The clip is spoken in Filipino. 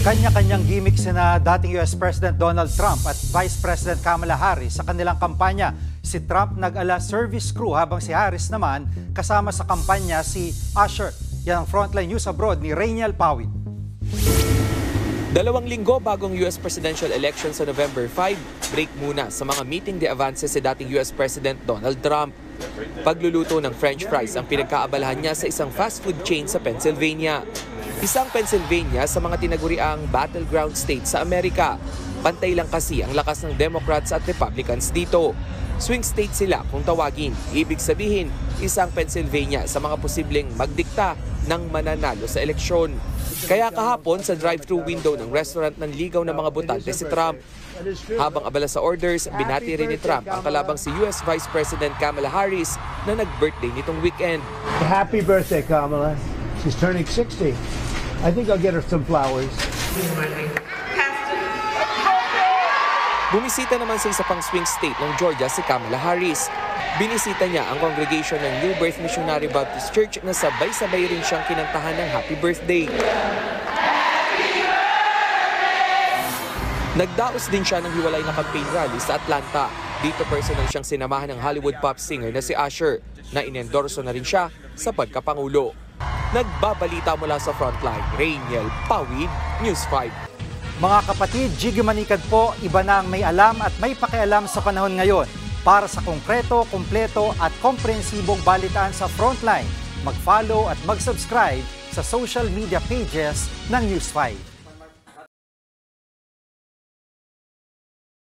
Kanya-kanyang gimmick sina dating US President Donald Trump at Vice President Kamala Harris sa kanilang kampanya. Si Trump nag-ala service crew habang si Harris naman kasama sa kampanya si Usher. Yan ang Frontline News Abroad ni Rainiel Pawid. 2 linggo bagong US presidential election sa November 5, break muna sa mga meeting de avance si dating US President Donald Trump. Pagluluto ng French fries ang pinagkaabalahan niya sa isang fast food chain sa Pennsylvania. Isang Pennsylvania sa mga tinaguriang battleground state sa Amerika. Pantay lang kasi ang lakas ng Democrats at Republicans dito. Swing state sila kung tawagin. Ibig sabihin, isang Pennsylvania sa mga posibleng magdikta ng mananalo sa eleksyon. Kaya kahapon sa drive-thru window ng restaurant ng ligaw ng mga botante si Trump. Habang abala sa orders, binati rin ni Trump ang kalabang si US Vice President Kamala Harris na nag-birthday nitong weekend. Happy birthday, Kamala. She's turning 60. I think I'll get her some flowers. Bumisita naman sa isa pang swing state ng Georgia si Kamala Harris. Binisita niya ang congregation ng New Birth Missionary Baptist Church na sabay-sabay rin siyang kinantahan ng happy birthday. Nagdaos din siya ng hiwalay na campaign rally sa Atlanta. Dito personal siyang sinamahan ng Hollywood pop singer na si Usher na inendorso na rin siya sa pagkapangulo. Nagbabalita mula sa Frontline, Rainiel Pawid, News 5. Mga kapatid, Jiggy Manikad po, iba na ang may alam at may pakialam sa panahon ngayon. Para sa konkreto, kumpleto at komprehensibong balitaan sa Frontline, mag-follow at mag-subscribe sa social media pages ng News 5.